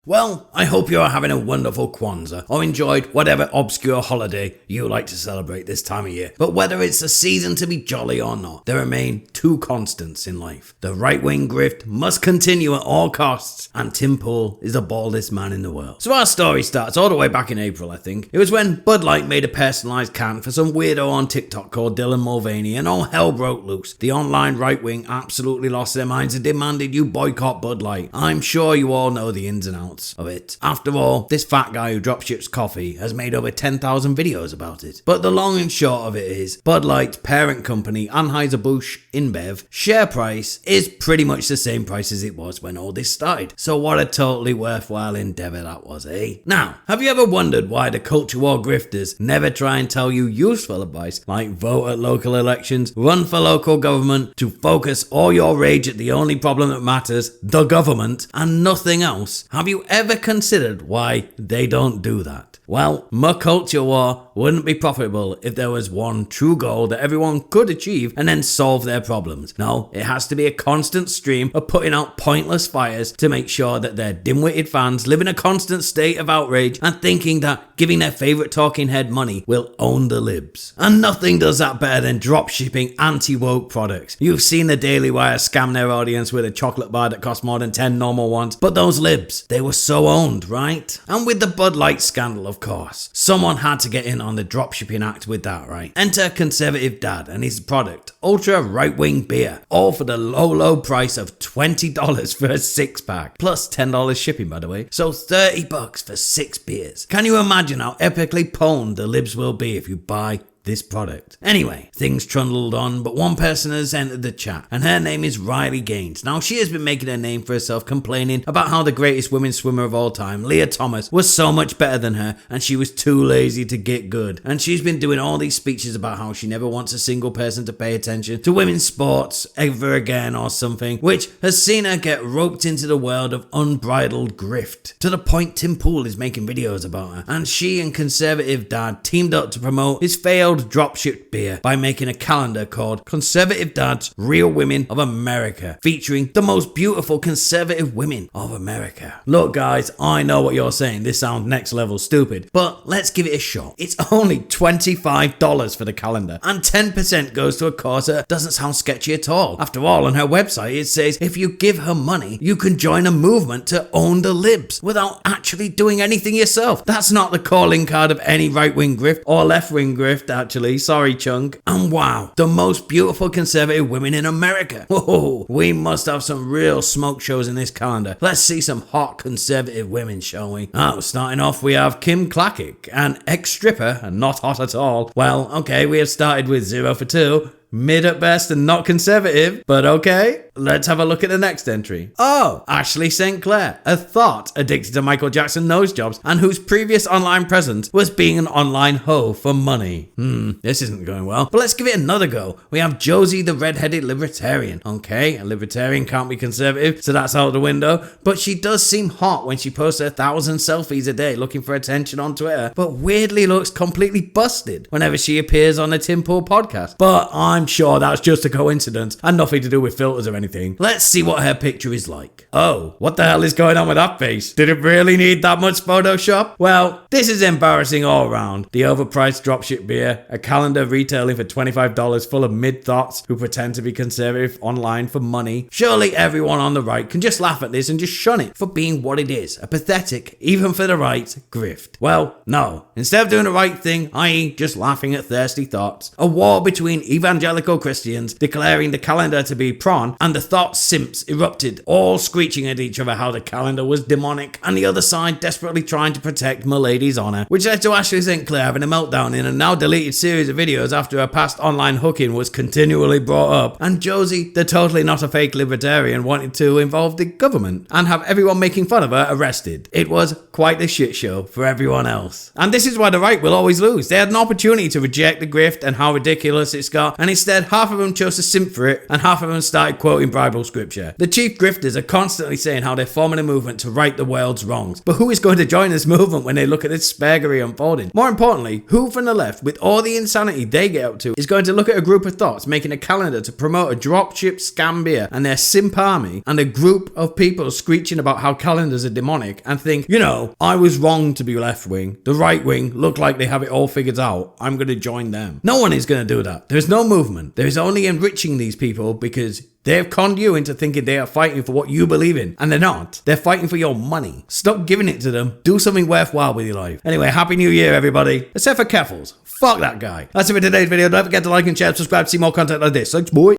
Well, I hope you are having a wonderful Kwanzaa or enjoyed whatever obscure holiday you like to celebrate this time of year. But whether it's a season to be jolly or not, there remain two constants in life. The right-wing grift must continue at all costs, and Tim Pool is the baldest man in the world. So our story starts all the way back in April, I think. It was when Bud Light made a personalised can for some weirdo on TikTok called Dylan Mulvaney, and all hell broke loose. The online right-wing absolutely lost their minds and demanded you boycott Bud Light. I'm sure you all know the ins and outs of it. After all, this fat guy who dropships coffee has made over 10,000 videos about it. But the long and short of it is, Bud Light's parent company, Anheuser-Busch InBev, share price is pretty much the same price as it was when all this started. So what a totally worthwhile endeavour that was, eh? Now, have you ever wondered why the culture war grifters never try and tell you useful advice like vote at local elections, run for local government, to focus all your rage at the only problem that matters, the government, and nothing else? Have you ever considered why they don't do that? Well, my culture war wouldn't be profitable if there was one true goal that everyone could achieve and then solve their problems. No, it has to be a constant stream of putting out pointless fires to make sure that their dim-witted fans live in a constant state of outrage and thinking that giving their favourite talking head money will own the libs. And nothing does that better than dropshipping anti-woke products. You've seen the Daily Wire scam their audience with a chocolate bar that cost more than 10 normal ones, but those libs, they were so owned, right? And with the Bud Light scandal, of course, someone had to get in on the dropshipping act with that, right? Enter Conservative Dad and his product, ultra right-wing beer, all for the low price of $20 for a 6-pack, plus $10 shipping, by the way, so $30 for 6 beers. Can you imagine how epically pwned the libs will be if you buy this product? Anyway, things trundled on, but one person has entered the chat, and her name is Riley Gaines. Now, she has been making a name for herself complaining about how the greatest women's swimmer of all time, Leah Thomas, was so much better than her, and she was too lazy to get good. And she's been doing all these speeches about how she never wants a single person to pay attention to women's sports ever again or something, which has seen her get roped into the world of unbridled grift, to the point Tim Pool is making videos about her. And she and Conservative Dad teamed up to promote his failed dropship beer by making a calendar called Conservative Dad's Real Women of America, featuring the most beautiful conservative women of America. Look guys, I know what you're saying, this sounds next level stupid, but let's give it a shot. It's only $25 for the calendar, and 10% goes to a cause that doesn't sound sketchy at all. After all, on her website it says if you give her money, you can join a movement to own the libs without actually doing anything yourself. That's not the calling card of any right-wing grift or left-wing grift, actually, sorry chunk. And wow, the most beautiful conservative women in America. Whoa, we must have some real smoke shows in this calendar. Let's see some hot conservative women, shall we? Oh, starting off we have Kim Klacik, an ex-stripper and not hot at all. Well, okay, we have started with 0 for 2. Mid at best and not conservative, but okay. Let's have a look at the next entry. Oh, Ashely St. a thought addicted to Michael Jackson nose jobs and whose previous online presence was being an online hoe for money. This isn't going well, but let's give it another go. We have Josie the red-headed libertarian. Okay, a libertarian can't be conservative, so that's out the window, but she does seem hot when she posts 1,000 selfies a day looking for attention on Twitter, but weirdly looks completely busted whenever she appears on a Tim Pool podcast. But I'm sure that's just a coincidence and nothing to do with filters or anything. Let's see what her picture is like. Oh, what the hell is going on with that face? Did it really need that much Photoshop? Well, this is embarrassing all around. The overpriced dropship beer, a calendar retailing for $25 full of mid-thoughts who pretend to be conservative online for money. Surely everyone on the right can just laugh at this and just shun it for being what it is, a pathetic, even for the right, grift. Well, no. Instead of doing the right thing, i.e. just laughing at thirsty thoughts, a war between evangelical Christians declaring the calendar to be prawn and the thought simps erupted, all screeching at each other how the calendar was demonic, and the other side desperately trying to protect Milady's honour, which led to Ashely St having a meltdown in a now deleted series of videos after her past online hooking was continually brought up, and Josie, the totally not a fake libertarian, wanted to involve the government and have everyone making fun of her arrested. It was quite the shit show for everyone else. And this is why the right will always lose. They had an opportunity to reject the grift and how ridiculous it's got, and instead half of them chose to simp for it, and half of them started quoting Bible scripture. The chief grifters are constantly saying how they're forming a movement to right the world's wrongs. But who is going to join this movement when they look at this spaghetti unfolding? More importantly, who from the left, with all the insanity they get up to, is going to look at a group of thoughts making a calendar to promote a dropship scam beer and their simp army, and a group of people screeching about how calendars are demonic, and think, you know, I was wrong to be left wing. The right wing look like they have it all figured out. I'm going to join them. No one is going to do that. There's no movement. There is only enriching these people because they've conned you into thinking they are fighting for what you believe in, and they're not. They're fighting for your money. Stop giving it to them. Do something worthwhile with your life. Anyway, Happy New Year, everybody. Except for Keffels. Fuck that guy. That's it for today's video. Don't forget to like and share, subscribe to see more content like this. Thanks, boy.